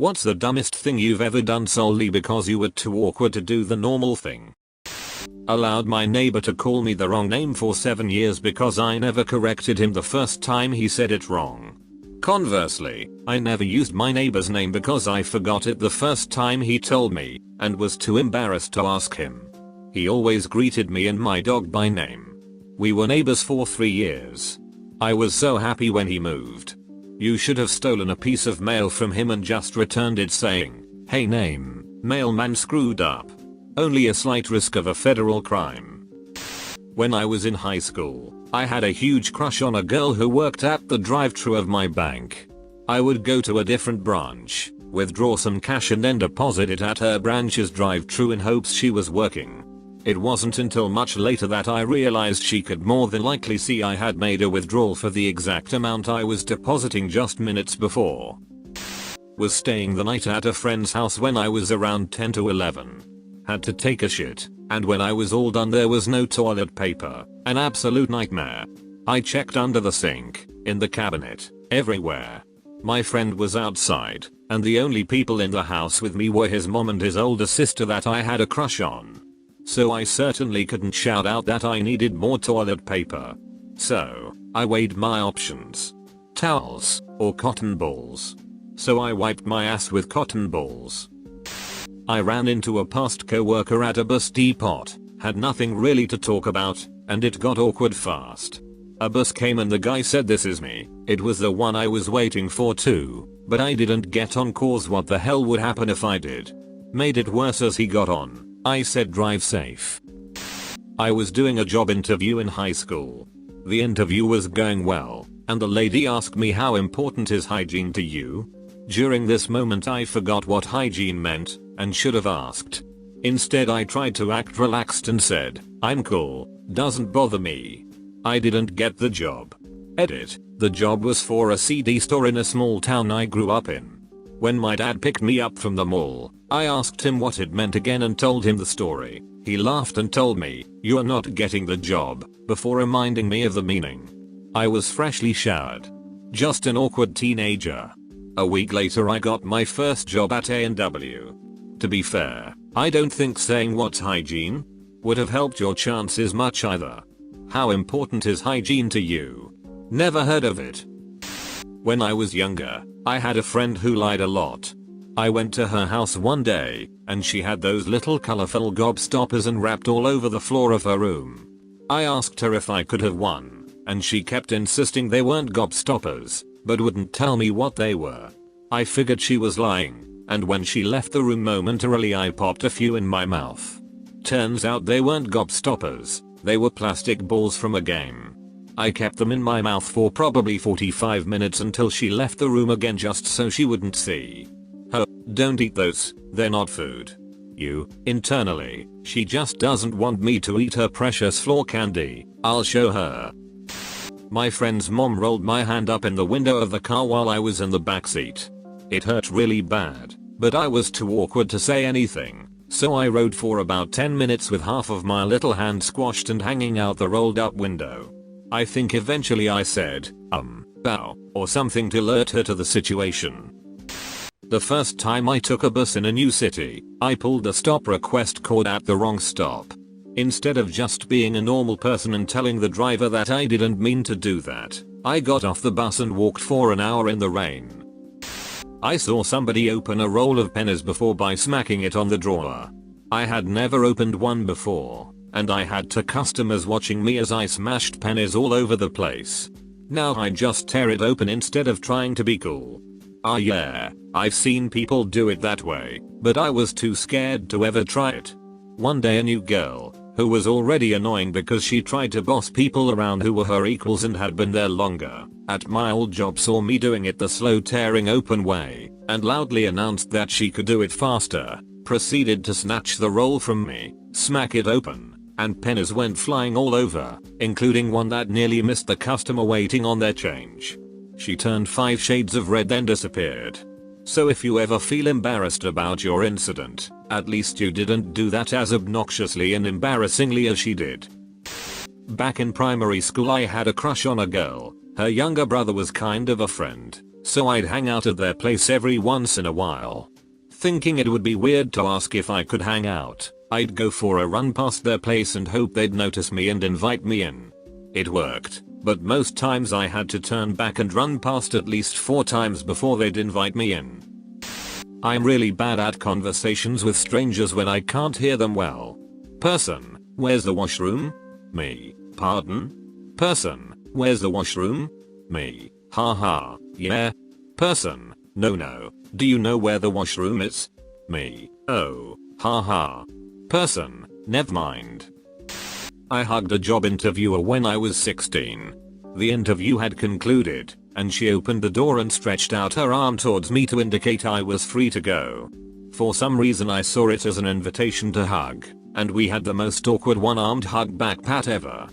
What's the dumbest thing you've ever done solely because you were too awkward to do the normal thing? Allowed my neighbor to call me the wrong name for 7 years because I never corrected him the first time he said it wrong. Conversely, I never used my neighbor's name because I forgot it the first time he told me and was too embarrassed to ask him. He always greeted me and my dog by name. We were neighbors for 3 years. I was so happy when he moved. You should have stolen a piece of mail from him and just returned it saying, "Hey name, mailman screwed up." Only a slight risk of a federal crime. When I was in high school, I had a huge crush on a girl who worked at the drive-thru of my bank. I would go to a different branch, withdraw some cash and then deposit it at her branch's drive-thru in hopes she was working. It wasn't until much later that I realized she could more than likely see I had made a withdrawal for the exact amount I was depositing just minutes before. Was staying the night at a friend's house when I was around 10 to 11. Had to take a shit, and when I was all done there was no toilet paper, an absolute nightmare. I checked under the sink, in the cabinet, everywhere. My friend was outside, and the only people in the house with me were his mom and his older sister that I had a crush on. So I certainly couldn't shout out that I needed more toilet paper. So, I weighed my options. Towels, or cotton balls. So I wiped my ass with cotton balls. I ran into a past co-worker at a bus depot, had nothing really to talk about, and it got awkward fast. A bus came and the guy said, "This is me." It was the one I was waiting for too, but I didn't get on cause what the hell would happen if I did? Made it worse as he got on. I said, "Drive safe." I was doing a job interview in high school. The interview was going well, and the lady asked me, "How important is hygiene to you?" During this moment I forgot what hygiene meant, and should have asked. Instead I tried to act relaxed and said, "I'm cool, doesn't bother me." I didn't get the job. Edit. The job was for a CD store in a small town I grew up in. When my dad picked me up from the mall, I asked him what it meant again and told him the story. He laughed and told me, "You're not getting the job," before reminding me of the meaning. I was freshly showered. Just an awkward teenager. A week later I got my first job at A&W. To be fair, I don't think saying "what's hygiene?" would have helped your chances much either. How important is hygiene to you? Never heard of it. When I was younger, I had a friend who lied a lot. I went to her house one day, and she had those little colorful gobstoppers wrapped all over the floor of her room. I asked her if I could have one, and she kept insisting they weren't gobstoppers, but wouldn't tell me what they were. I figured she was lying, and when she left the room momentarily I popped a few in my mouth. Turns out they weren't gobstoppers, they were plastic balls from a game. I kept them in my mouth for probably 45 minutes until she left the room again just so she wouldn't see. "Ho, don't eat those, they're not food." Internally, she just doesn't want me to eat her precious floor candy. I'll show her. My friend's mom rolled my hand up in the window of the car while I was in the backseat. It hurt really bad, but I was too awkward to say anything, so I rode for about 10 minutes with half of my little hand squashed and hanging out the rolled up window. I think eventually I said, bow, or something to alert her to the situation. The first time I took a bus in a new city, I pulled the stop request cord at the wrong stop. Instead of just being a normal person and telling the driver that I didn't mean to do that, I got off the bus and walked for an hour in the rain. I saw somebody open a roll of pennies before by smacking it on the drawer. I had never opened one before, and I had two customers watching me as I smashed pennies all over the place. Now I just tear it open instead of trying to be cool. Ah yeah, I've seen people do it that way, but I was too scared to ever try it. One day a new girl, who was already annoying because she tried to boss people around who were her equals and had been there longer, at my old job saw me doing it the slow tearing open way, and loudly announced that she could do it faster, proceeded to snatch the roll from me, smack it open, and pennies went flying all over, including one that nearly missed the customer waiting on their change. She turned 5 shades of red then disappeared. So if you ever feel embarrassed about your incident, at least you didn't do that as obnoxiously and embarrassingly as she did. Back in primary school I had a crush on a girl. Her younger brother was kind of a friend. so I'd hang out at their place every once in a while. Thinking it would be weird to ask if I could hang out, I'd go for a run past their place and hope they'd notice me and invite me in. It worked, but most times I had to turn back and run past at least 4 times before they'd invite me in. I'm really bad at conversations with strangers when I can't hear them well. Person, where's the washroom? Me, pardon? Person, where's the washroom? Me, haha, yeah. Person, no, do you know where the washroom is? Me, oh, haha. Person, never mind. I hugged a job interviewer when I was 16. The interview had concluded, and she opened the door and stretched out her arm towards me to indicate I was free to go. For some reason I saw it as an invitation to hug, and we had the most awkward one-armed hug back pat ever.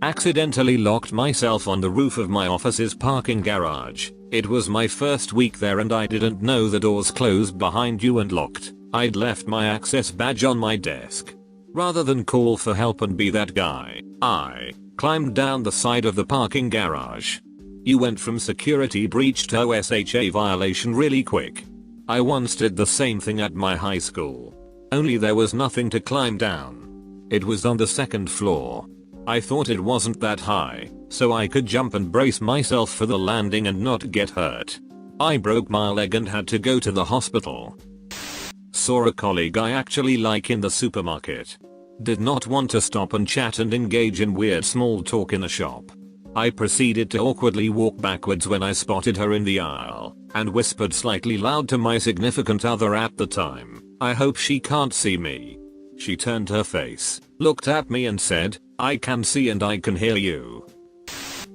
Accidentally locked myself on the roof of my office's parking garage. It was my first week there and I didn't know the doors closed behind you and locked. I'd left my access badge on my desk. Rather than call for help and be that guy, I climbed down the side of the parking garage. You went from security breach to OSHA violation really quick. I once did the same thing at my high school. Only there was nothing to climb down. It was on the 2nd floor. I thought it wasn't that high, so I could jump and brace myself for the landing and not get hurt. I broke my leg and had to go to the hospital. Saw a colleague I actually like in the supermarket. Did not want to stop and chat and engage in weird small talk in the shop. I proceeded to awkwardly walk backwards when I spotted her in the aisle, and whispered slightly loud to my significant other at the time, I hope she can't see me. She turned her face, looked at me and said, I can see and I can hear you.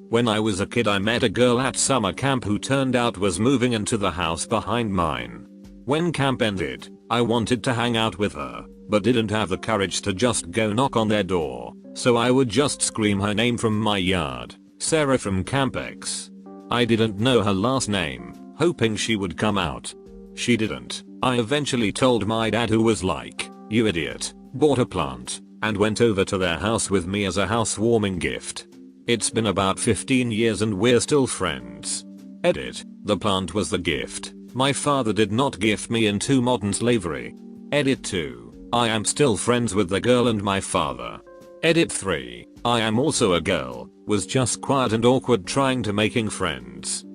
When I was a kid I met a girl at summer camp who turned out was moving into the house behind mine. When camp ended, I wanted to hang out with her, but didn't have the courage to just go knock on their door, so I would just scream her name from my yard, Sarah from Camp X. I didn't know her last name, hoping she would come out. She didn't. I eventually told my dad, who was like, you idiot, bought a plant, and went over to their house with me as a housewarming gift. It's been about 15 years and we're still friends. Edit, the plant was the gift. My father did not gift me into modern slavery. Edit 2, I am still friends with the girl and my father. Edit 3, I am also a girl, was just quiet and awkward trying to making friends.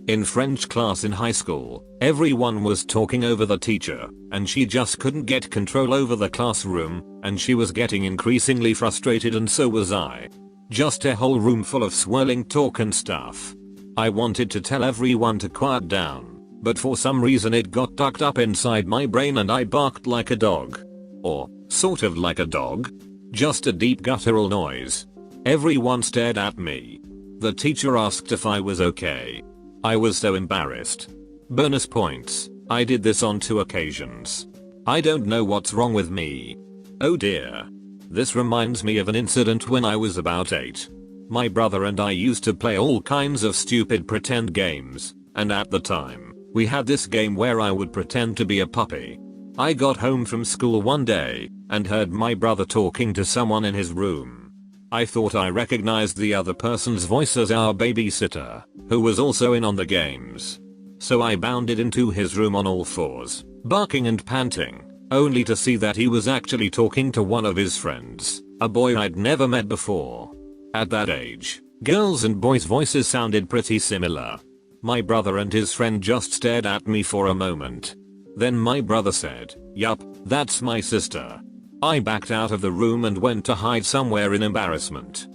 In French class in high school, everyone was talking over the teacher, and she just couldn't get control over the classroom, and she was getting increasingly frustrated and so was I. Just a whole room full of swirling talk and stuff. I wanted to tell everyone to quiet down, but for some reason it got tucked up inside my brain and I barked like a dog. Or, sort of like a dog. Just a deep guttural noise. Everyone stared at me. The teacher asked if I was okay. I was so embarrassed. Bonus points, I did this on 2 occasions. I don't know what's wrong with me. Oh dear. This reminds me of an incident when I was about 8. My brother and I used to play all kinds of stupid pretend games, and at the time, we had this game where I would pretend to be a puppy. I got home from school one day, and heard my brother talking to someone in his room. I thought I recognized the other person's voice as our babysitter, who was also in on the games. So I bounded into his room on all fours, barking and panting, only to see that he was actually talking to one of his friends, a boy I'd never met before. At that age, girls' and boys' voices sounded pretty similar. My brother and his friend just stared at me for a moment. Then my brother said, "Yup, that's my sister." I backed out of the room and went to hide somewhere in embarrassment.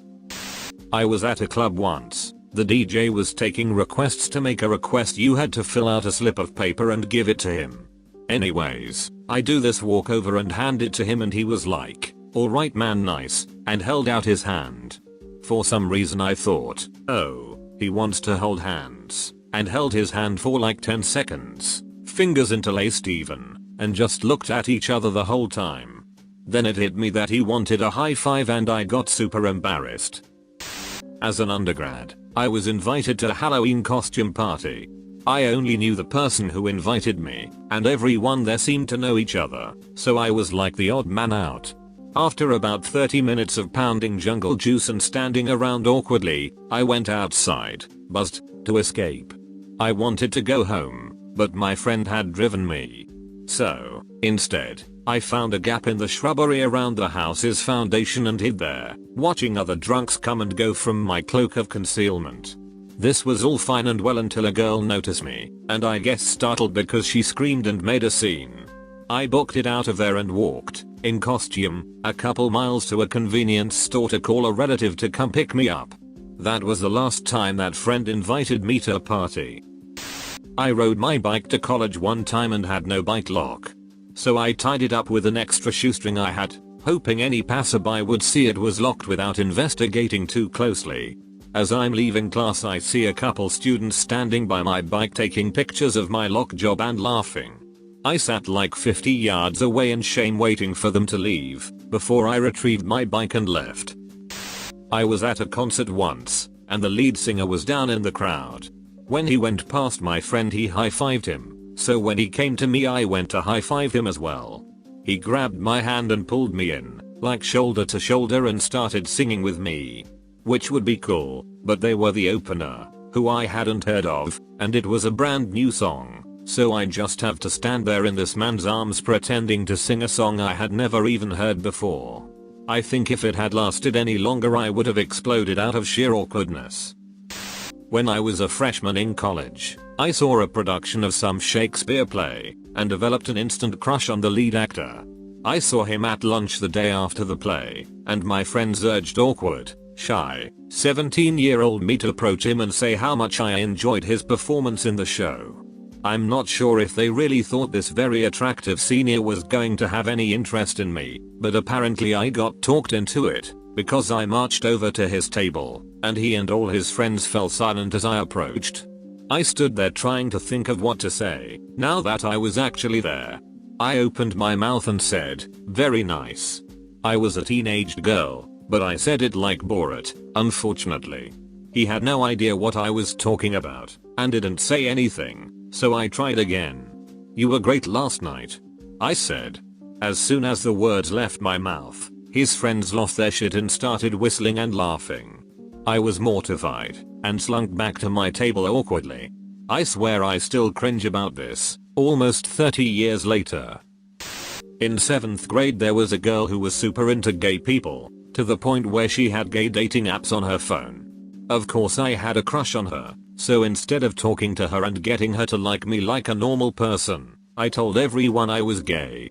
I was at a club once. The DJ was taking requests. To make a request you had to fill out a slip of paper and give it to him. Anyways, I do this walk over and hand it to him and he was like, "Alright man, nice," and held out his hand. For some reason I thought, oh, he wants to hold hands, and held his hand for like 10 seconds, fingers interlaced even, and just looked at each other the whole time. Then it hit me that he wanted a high five and I got super embarrassed. As an undergrad, I was invited to a Halloween costume party. I only knew the person who invited me, and everyone there seemed to know each other, so I was like the odd man out. After about 30 minutes of pounding jungle juice and standing around awkwardly, I went outside, buzzed, to escape. I wanted to go home, but my friend had driven me. So, instead, I found a gap in the shrubbery around the house's foundation and hid there, watching other drunks come and go from my cloak of concealment. This was all fine and well until a girl noticed me, and I guess startled because she screamed and made a scene. I booked it out of there and walked, in costume, a couple miles to a convenience store to call a relative to come pick me up. That was the last time that friend invited me to a party. I rode my bike to college one time and had no bike lock. So I tied it up with an extra shoestring I had, hoping any passerby would see it was locked without investigating too closely. As I'm leaving class I see a couple students standing by my bike taking pictures of my lock job and laughing. I sat like 50 yards away in shame waiting for them to leave, before I retrieved my bike and left. I was at a concert once, and the lead singer was down in the crowd. When he went past my friend he high-fived him, so when he came to me I went to high-five him as well. He grabbed my hand and pulled me in, like shoulder to shoulder and started singing with me. Which would be cool, but they were the opener, who I hadn't heard of, and it was a brand new song, so I just have to stand there in this man's arms pretending to sing a song I had never even heard before. I think if it had lasted any longer I would have exploded out of sheer awkwardness. When I was a freshman in college, I saw a production of some Shakespeare play, and developed an instant crush on the lead actor. I saw him at lunch the day after the play, and my friends urged awkward, shy, 17-year-old me to approach him and say how much I enjoyed his performance in the show. I'm not sure if they really thought this very attractive senior was going to have any interest in me, but apparently I got talked into it, because I marched over to his table, and he and all his friends fell silent as I approached. I stood there trying to think of what to say, now that I was actually there. I opened my mouth and said, "Very nice." I was a teenaged girl, but I said it like Borat, unfortunately. He had no idea what I was talking about, and didn't say anything, so I tried again. "You were great last night," I said. As soon as the words left my mouth, his friends lost their shit and started whistling and laughing. I was mortified, and slunk back to my table awkwardly. I swear I still cringe about this, almost 30 years later. In 7th grade there was a girl who was super into gay people, to the point where she had gay dating apps on her phone. Of course I had a crush on her, so instead of talking to her and getting her to like me like a normal person, I told everyone I was gay,